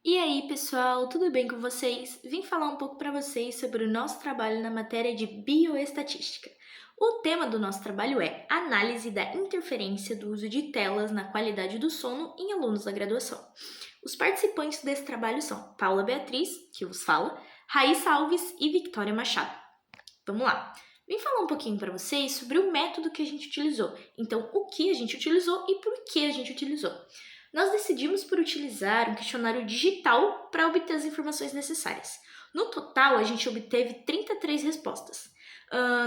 E aí, pessoal, tudo bem com vocês? Vim falar um pouco para vocês sobre o nosso trabalho na matéria de bioestatística. O tema do nosso trabalho é análise da interferência do uso de telas na qualidade do sono em alunos da graduação. Os participantes desse trabalho são Paula Beatriz, que vos fala, Raíssa Alves e Victoria Machado. Vamos lá. Vim falar um pouquinho para vocês sobre o método que a gente utilizou. Então, o que a gente utilizou e por que a gente utilizou. Nós decidimos por utilizar um questionário digital para obter as informações necessárias. No total, a gente obteve 33 respostas.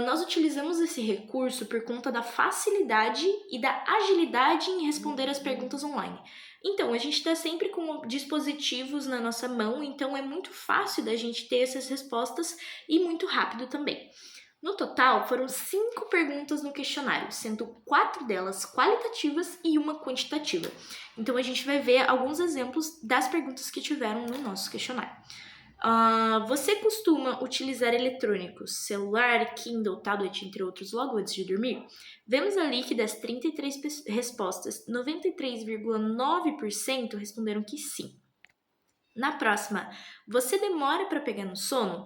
Nós utilizamos esse recurso por conta da facilidade e da agilidade em responder as perguntas online. Então, a gente está sempre com dispositivos na nossa mão, então é muito fácil da gente ter essas respostas e muito rápido também. No total, foram 5 perguntas no questionário, sendo 4 delas qualitativas e uma quantitativa. Então, a gente vai ver alguns exemplos das perguntas que tiveram no nosso questionário. Você costuma utilizar eletrônicos, celular, Kindle, tablet, entre outros, logo antes de dormir? Vemos ali que das 33 respostas, 93,9% responderam que sim. Na próxima, você demora para pegar no sono?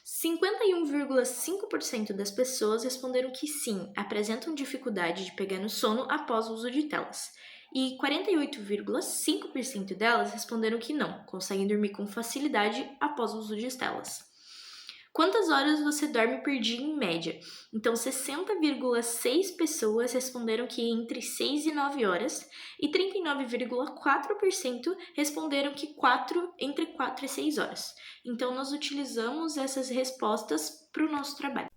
51,5% das pessoas responderam que sim, apresentam dificuldade de pegar no sono após o uso de telas. E 48,5% delas responderam que não, conseguem dormir com facilidade após o uso de telas. Quantas horas você dorme por dia em média? Então, 60,6 pessoas responderam que entre 6 e 9 horas e 39,4% responderam que entre 4 e 6 horas. Então, nós utilizamos essas respostas para o nosso trabalho.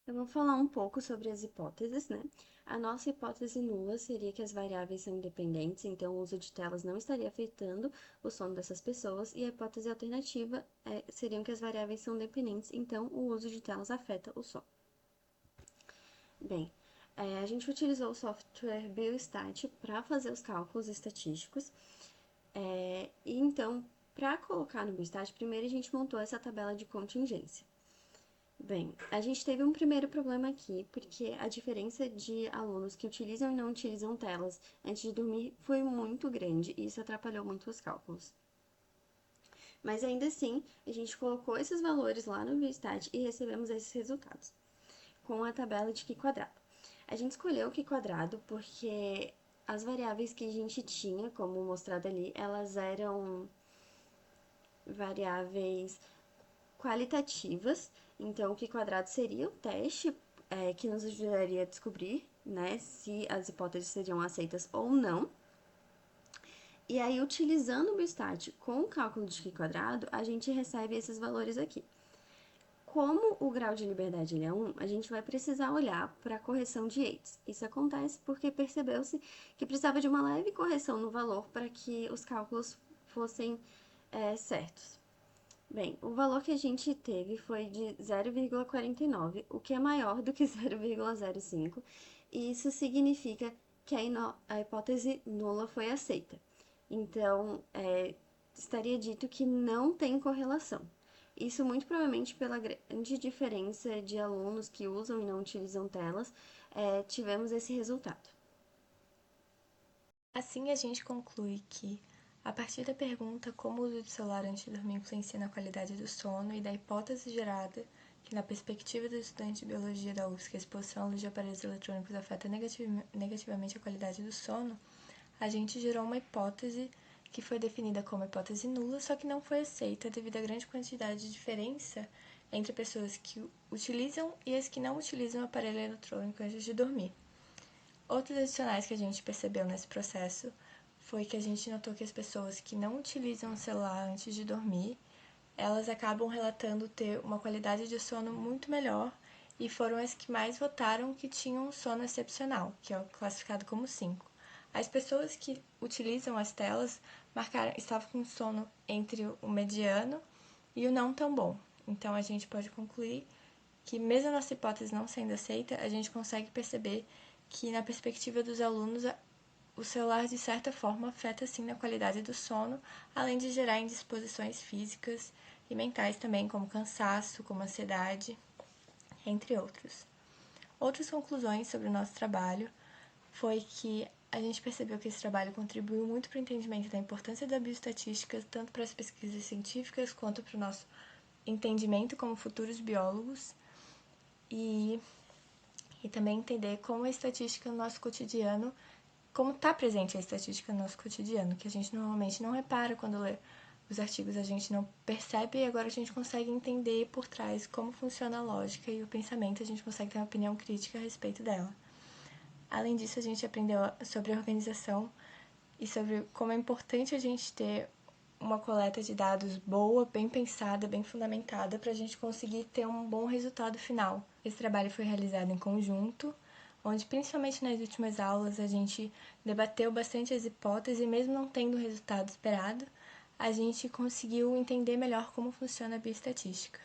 Eu vou falar um pouco sobre as hipóteses, né? A nossa hipótese nula seria que as variáveis são independentes, então o uso de telas não estaria afetando o sono dessas pessoas, e a hipótese alternativa seriam que as variáveis são dependentes, então o uso de telas afeta o sono. Bem, a gente utilizou o software Biostat para fazer os cálculos estatísticos, e então, para colocar no Biostat, primeiro a gente montou essa tabela de contingência. Bem, a gente teve um primeiro problema aqui, porque a diferença de alunos que utilizam e não utilizam telas antes de dormir foi muito grande e isso atrapalhou muito os cálculos. Mas ainda assim, a gente colocou esses valores lá no Biostat e recebemos esses resultados, com a tabela de Q quadrado. A gente escolheu o Q quadrado porque as variáveis que a gente tinha, como mostrado ali, elas eram variáveis qualitativas. Então, o Q quadrado seria o teste que nos ajudaria a descobrir, né, se as hipóteses seriam aceitas ou não. E aí, utilizando o Biostat com o cálculo de Q quadrado, a gente recebe esses valores aqui. Como o grau de liberdade ele é 1, a gente vai precisar olhar para a correção de Yates. Isso acontece porque percebeu-se que precisava de uma leve correção no valor para que os cálculos fossem certos. Bem, o valor que a gente teve foi de 0,49, o que é maior do que 0,05, e isso significa que a hipótese nula foi aceita. Então, estaria dito que não tem correlação. Isso muito provavelmente pela grande diferença de alunos que usam e não utilizam telas, tivemos esse resultado. Assim, a gente conclui que, a partir da pergunta como o uso do celular antes de dormir influencia na qualidade do sono e da hipótese gerada que, na perspectiva do estudante de biologia da UFSC, a exposição à luz de aparelhos eletrônicos afeta negativamente a qualidade do sono, a gente gerou uma hipótese que foi definida como hipótese nula, só que não foi aceita devido à grande quantidade de diferença entre pessoas que utilizam e as que não utilizam o aparelho eletrônico antes de dormir. Outros adicionais que a gente percebeu nesse processo foi que a gente notou que as pessoas que não utilizam o celular antes de dormir, elas acabam relatando ter uma qualidade de sono muito melhor e foram as que mais votaram que tinham um sono excepcional, que é classificado como 5. As pessoas que utilizam as telas estavam com sono entre o mediano e o não tão bom. Então a gente pode concluir que, mesmo a nossa hipótese não sendo aceita, a gente consegue perceber que, na perspectiva dos alunos, o celular, de certa forma, afeta sim na qualidade do sono, além de gerar indisposições físicas e mentais também, como cansaço, como ansiedade, entre outros. Outras conclusões sobre o nosso trabalho foi que a gente percebeu que esse trabalho contribuiu muito para o entendimento da importância da bioestatística, tanto para as pesquisas científicas quanto para o nosso entendimento como futuros biólogos e também entender como a estatística no nosso cotidiano, como está presente a estatística no nosso cotidiano, que a gente normalmente não repara quando lê os artigos, a gente não percebe e agora a gente consegue entender por trás como funciona a lógica e o pensamento, a gente consegue ter uma opinião crítica a respeito dela. Além disso, a gente aprendeu sobre a organização e sobre como é importante a gente ter uma coleta de dados boa, bem pensada, bem fundamentada, para a gente conseguir ter um bom resultado final. Esse trabalho foi realizado em conjunto, onde principalmente nas últimas aulas a gente debateu bastante as hipóteses e mesmo não tendo o resultado esperado, a gente conseguiu entender melhor como funciona a bioestatística.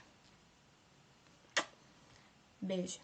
Beijo!